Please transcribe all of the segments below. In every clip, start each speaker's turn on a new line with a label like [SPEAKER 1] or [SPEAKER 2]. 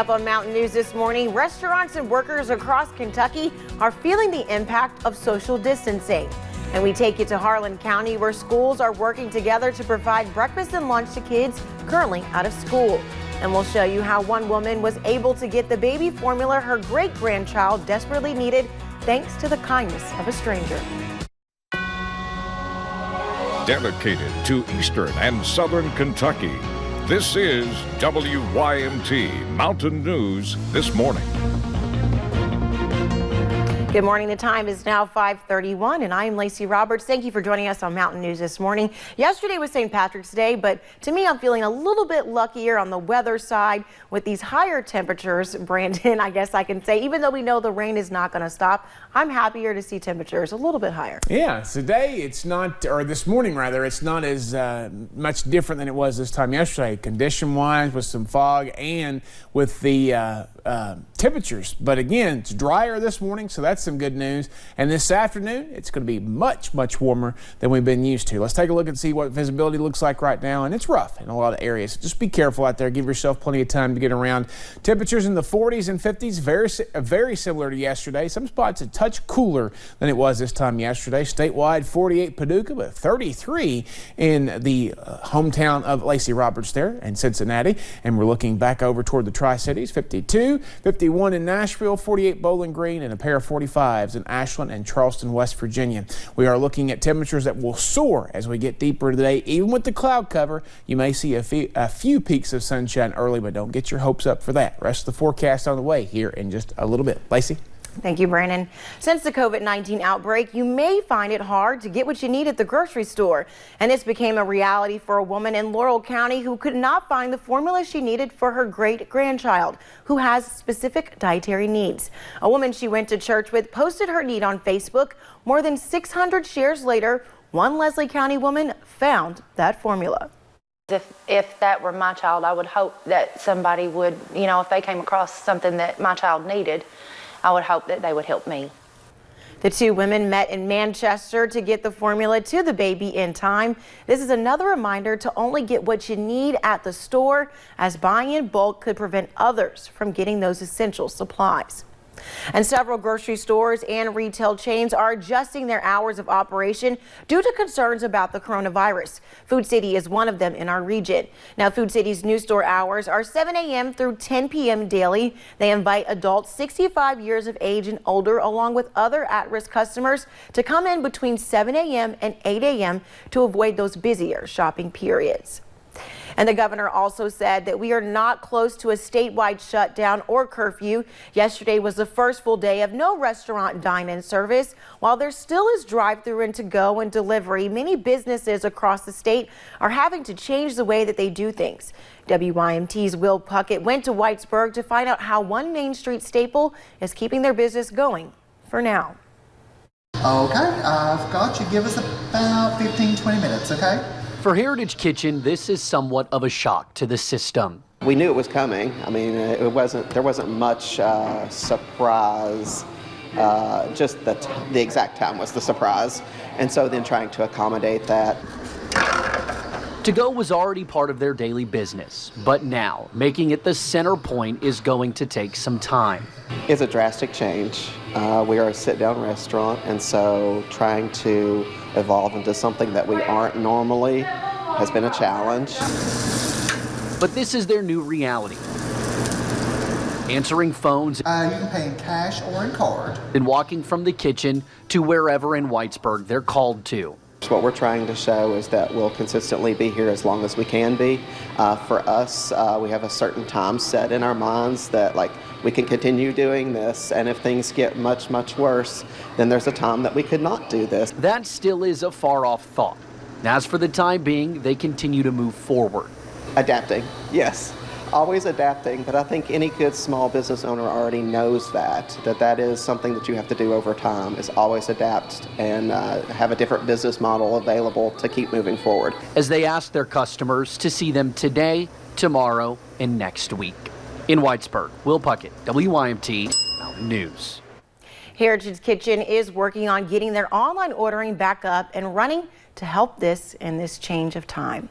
[SPEAKER 1] up on Mountain News this morning, restaurants and workers across Kentucky are feeling the impact of social distancing. And we take you to Harlan County, where schools are working together to provide breakfast and lunch to kids currently out of school. And we'll show you how one woman was able to get the baby formula her great-grandchild desperately needed thanks to the kindness of a stranger.
[SPEAKER 2] Dedicated to Eastern and Southern Kentucky, this is WYMT Mountain News This Morning.
[SPEAKER 1] Good morning. The time is now 5:31, and I am Lacey Roberts. Thank you for joining us on Mountain News this morning. Yesterday was St. Patrick's Day, but to me, I'm feeling a little bit luckier on the weather side with these higher temperatures. Brandon, I guess I can say, even though we know the rain is not going to stop, I'm happier to see temperatures a little bit higher.
[SPEAKER 3] Yeah, today it's not, or this morning rather, it's not as much different than it was this time yesterday, condition-wise, with some fog and with the temperatures. But again, it's drier this morning, so that's some good news. And this afternoon, it's going to be much, much warmer than we've been used to. Let's take a look and see what visibility looks like right now. And it's rough in a lot of areas. So just be careful out there. Give yourself plenty of time to get around. Temperatures in the 40s and 50s, very similar to yesterday. Some spots a touch cooler than it was this time yesterday. Statewide, 48 Paducah, but 33 in the hometown of Lacey Roberts there in Cincinnati. And we're looking back over toward the Tri-Cities, 52, 51 in Nashville, 48 Bowling Green, and a pair of 45s in Ashland and Charleston, West Virginia. We are looking at temperatures that will soar as we get deeper today. Even with the cloud cover, you may see a few peaks of sunshine early, but don't get your hopes up for that. Rest of the forecast on the way here in just a little bit. Lacey?
[SPEAKER 1] Thank you, Brandon. Since the COVID-19 outbreak, you may find it hard to get what you need at the grocery store. And this became a reality for a woman in Laurel County who could not find the formula she needed for her great-grandchild, who has specific dietary needs. A woman she went to church with posted her need on Facebook. More than 600 shares later, one Leslie County woman found that formula.
[SPEAKER 4] If that were my child, I would hope that somebody would, if they came across something that my child needed, I would hope that they would help me.
[SPEAKER 1] The two women met in Manchester to get the formula to the baby in time. This is another reminder to only get what you need at the store, as buying in bulk could prevent others from getting those essential supplies. And several grocery stores and retail chains are adjusting their hours of operation due to concerns about the coronavirus. Food City is one of them in our region. Now, Food City's new store hours are 7 a.m. through 10 p.m. daily. They invite adults 65 years of age and older, along with other at-risk customers, to come in between 7 a.m. and 8 a.m. to avoid those busier shopping periods. And the governor also said that we are not close to a statewide shutdown or curfew. Yesterday was the first full day of no restaurant dine-in service. While there still is drive-through and to-go and delivery, many businesses across the state are having to change the way that they do things. WYMT's Will Puckett went to Whitesburg to find out how one Main Street staple is keeping their business going for now.
[SPEAKER 5] Okay, I've got you. Give us about 15-20 minutes, okay?
[SPEAKER 6] For Heritage Kitchen, this is somewhat of a shock to the system.
[SPEAKER 7] We knew it was coming. I mean, there wasn't much surprise. Just the exact time was the surprise. And so then trying to accommodate that.
[SPEAKER 6] To-go was already part of their daily business, but now making it the center point is going to take some time.
[SPEAKER 7] It's a drastic change. We are a sit-down restaurant, and so trying to evolve into something that we aren't normally has been a challenge.
[SPEAKER 6] But this is their new reality. Answering phones,
[SPEAKER 5] you can pay in cash or in card.
[SPEAKER 6] Then walking from the kitchen to wherever in Whitesburg they're called to.
[SPEAKER 7] What we're trying to show is that we'll consistently be here as long as we can be. For us, we have a certain time set in our minds that we can continue doing this, and if things get much, much worse, then there's a time that we could not do this.
[SPEAKER 6] That still is a far-off thought. As for the time being, they continue to move forward.
[SPEAKER 7] Adapting, yes. Always adapting, but I think any good small business owner already knows that is something that you have to do over time, is always adapt and have a different business model available to keep moving forward.
[SPEAKER 6] As they ask their customers to see them today, tomorrow, and next week. In Whitesburg, Will Puckett, WYMT Mountain News.
[SPEAKER 1] Heritage Kitchen is working on getting their online ordering back up and running to help in this change of time.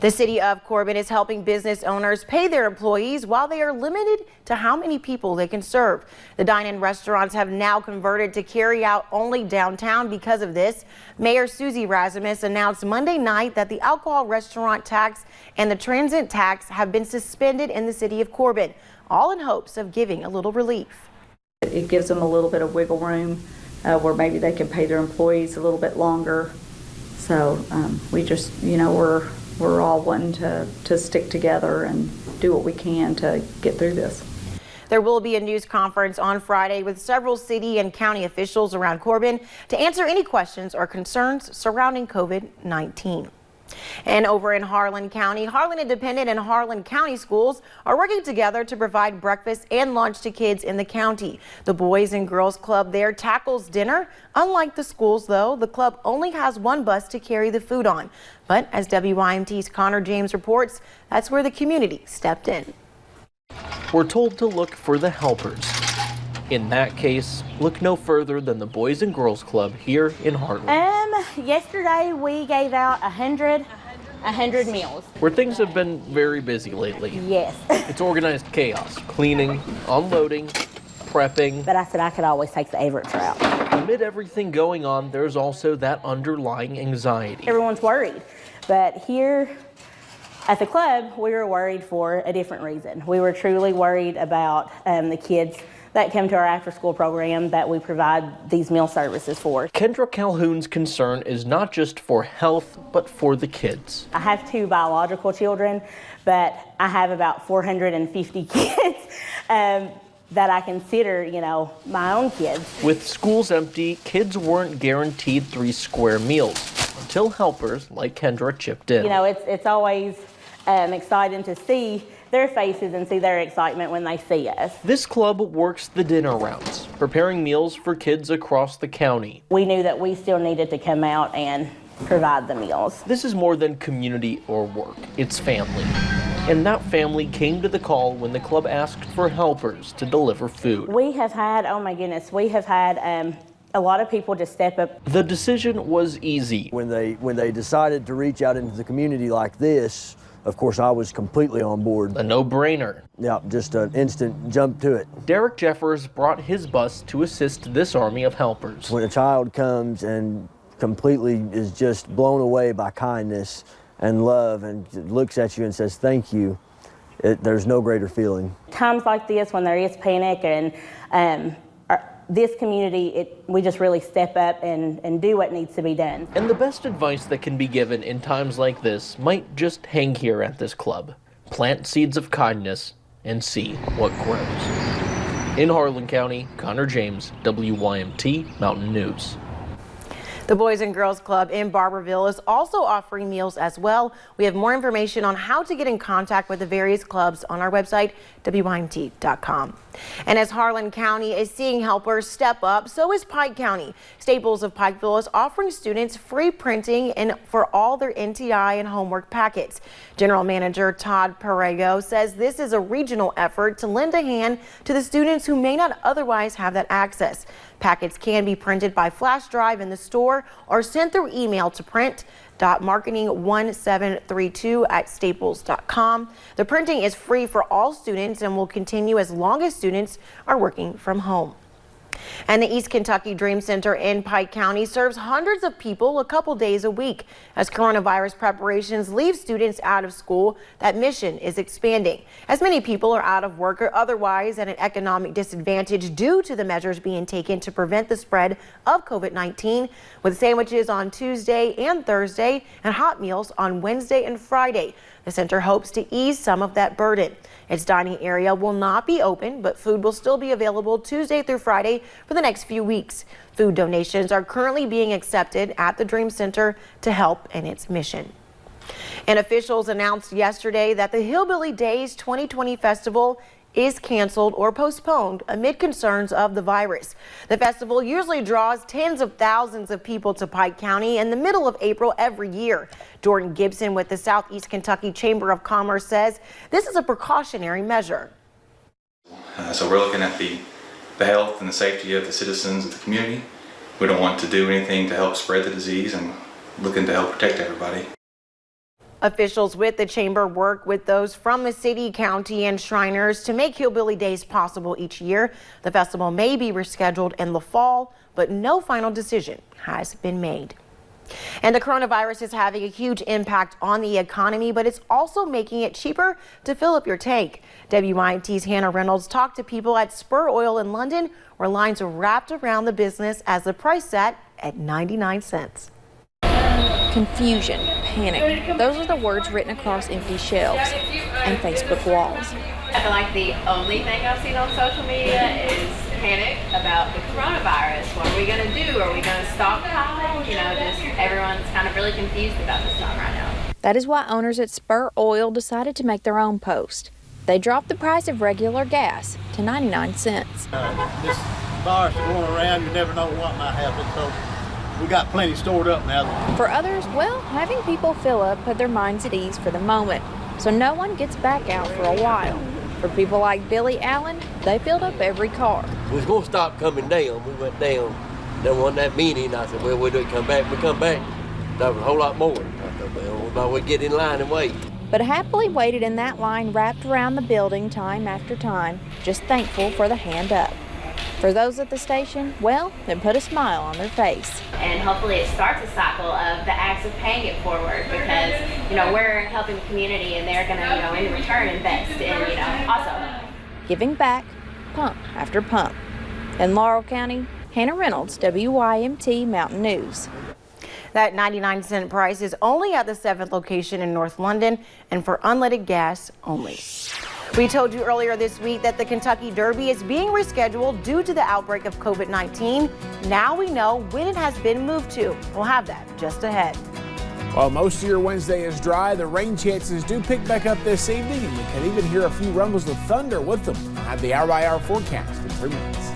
[SPEAKER 1] The city of Corbin is helping business owners pay their employees while they are limited to how many people they can serve. The dine-in restaurants have now converted to carry out only downtown because of this. Mayor Susie Razimus announced Monday night that the alcohol restaurant tax and the transit tax have been suspended in the city of Corbin, all in hopes of giving a little relief.
[SPEAKER 8] It gives them a little bit of wiggle room where maybe they can pay their employees a little bit longer. So we just, we're all wanting to stick together and do what we can to get through this.
[SPEAKER 1] There will be a news conference on Friday with several city and county officials around Corbin to answer any questions or concerns surrounding COVID-19. And over in Harlan County, Harlan Independent and Harlan County schools are working together to provide breakfast and lunch to kids in the county. The Boys and Girls Club there tackles dinner. Unlike the schools, though, the club only has one bus to carry the food on. But as WYMT's Connor James reports, that's where the community stepped in.
[SPEAKER 6] We're told to look for the helpers. In that case, look no further than the Boys and Girls Club here in Harlan.
[SPEAKER 9] Yesterday we gave out 100 meals.
[SPEAKER 6] Where things have been very busy lately.
[SPEAKER 9] Yes.
[SPEAKER 6] It's organized chaos, cleaning, unloading, prepping.
[SPEAKER 9] But I said I could always take the Everett route.
[SPEAKER 6] Amid everything going on, there's also that underlying anxiety.
[SPEAKER 9] Everyone's worried, but here at the club, we were worried for a different reason. We were truly worried about the kids that come to our after-school program that we provide these meal services for.
[SPEAKER 6] Kendra Calhoun's concern is not just for health, but for the kids.
[SPEAKER 9] I have 2 biological children, but I have about 450 kids that I consider, my own kids.
[SPEAKER 6] With schools empty, kids weren't guaranteed 3 square meals until helpers like Kendra chipped in.
[SPEAKER 9] It's always exciting to see their faces and see their excitement when they see us.
[SPEAKER 6] This club works the dinner rounds, preparing meals for kids across the county.
[SPEAKER 9] We knew that we still needed to come out and provide the meals.
[SPEAKER 6] This is more than community or work, it's family. And that family came to the call when the club asked for helpers to deliver food.
[SPEAKER 9] We have had, oh my goodness, we have had a lot of people just step up.
[SPEAKER 6] The decision was easy.
[SPEAKER 10] When they decided to reach out into the community like this, of course, I was completely on board.
[SPEAKER 6] A no-brainer.
[SPEAKER 10] Yeah, just an instant jump to it.
[SPEAKER 6] Derek Jeffers brought his bus to assist this army of helpers.
[SPEAKER 10] When a child comes and completely is just blown away by kindness and love and looks at you and says thank you, there's no greater feeling.
[SPEAKER 9] Times like this when there is panic and this community, we just really step up and do what needs to be done.
[SPEAKER 6] And the best advice that can be given in times like this might just hang here at this club. Plant seeds of kindness and see what grows. In Harlan County, Connor James, WYMT Mountain News.
[SPEAKER 1] The Boys and Girls Club in Barberville is also offering meals as well. We have more information on how to get in contact with the various clubs on our website, WYMT.com. And as Harlan County is seeing helpers step up, so is Pike County. Staples of Pikeville is offering students free printing for all their NTI and homework packets. General Manager Todd Perego says this is a regional effort to lend a hand to the students who may not otherwise have that access. Packets can be printed by flash drive in the store or sent through email to print.marketing1732@staples.com. The printing is free for all students and will continue as long as students are working from home. And the East Kentucky Dream Center in Pike County serves hundreds of people a couple days a week. As coronavirus preparations leave students out of school, that mission is expanding. As many people are out of work or otherwise at an economic disadvantage due to the measures being taken to prevent the spread of COVID-19, with sandwiches on Tuesday and Thursday and hot meals on Wednesday and Friday. The center hopes to ease some of that burden. Its dining area will not be open, but food will still be available Tuesday through Friday for the next few weeks. Food donations are currently being accepted at the Dream Center to help in its mission. And officials announced yesterday that the Hillbilly Days 2020 festival is canceled or postponed amid concerns of the virus. The festival usually draws tens of thousands of people to Pike County in the middle of April every year. Jordan Gibson with the Southeast Kentucky Chamber of Commerce says this is a precautionary measure.
[SPEAKER 11] So we're looking at the health and the safety of the citizens of the community. We don't want to do anything to help spread the disease and looking to help protect everybody.
[SPEAKER 1] Officials with the chamber work with those from the city, county, and Shriners to make Hillbilly Days possible each year. The festival may be rescheduled in the fall, but no final decision has been made. And the coronavirus is having a huge impact on the economy, but it's also making it cheaper to fill up your tank. WYMT's Hannah Reynolds talked to people at Spur Oil in London, where lines are wrapped around the business as the price sat at 99 cents.
[SPEAKER 12] Confusion, panic. Those are the words written across empty shelves and Facebook walls.
[SPEAKER 13] I feel like the only thing I've seen on social media is panic about the coronavirus. What are we going to do? Are we going to stockpile? You know, just everyone's kind of really confused about this time right now.
[SPEAKER 12] That is why owners at Spur Oil decided to make their own post. They dropped the price of regular gas to 99 cents.
[SPEAKER 14] This virus going around, you never know what might happen, so we got plenty stored up now.
[SPEAKER 12] For others, well, having people fill up put their minds at ease for the moment, so no one gets back out for a while. For people like Billy Allen, they filled up every car.
[SPEAKER 15] We was going to stop coming down. We went down. There wasn't that many, and I said, well, we do come back. We come back. That was a whole lot more. I thought, well, we might well get in line and wait.
[SPEAKER 12] But happily waited in that line wrapped around the building time after time, just thankful for the hand up. For those at the station, well, it put a smile on their face.
[SPEAKER 13] And hopefully it starts a cycle of the acts of paying it forward because, you know, we're helping the community and they're going to, you know, in return invest in, you know, also
[SPEAKER 12] giving back, pump after pump. In Laurel County, Hannah Reynolds, WYMT Mountain News.
[SPEAKER 1] That 99-cent price is only at the 7th location in North London and for unleaded gas only. We told you earlier this week that the Kentucky Derby is being rescheduled due to the outbreak of COVID-19. Now we know when it has been moved to. We'll have that just ahead.
[SPEAKER 3] While most of your Wednesday is dry, the rain chances do pick back up this evening, and we can even hear a few rumbles of thunder with them. We'll have the hour-by-hour forecast in 3 minutes.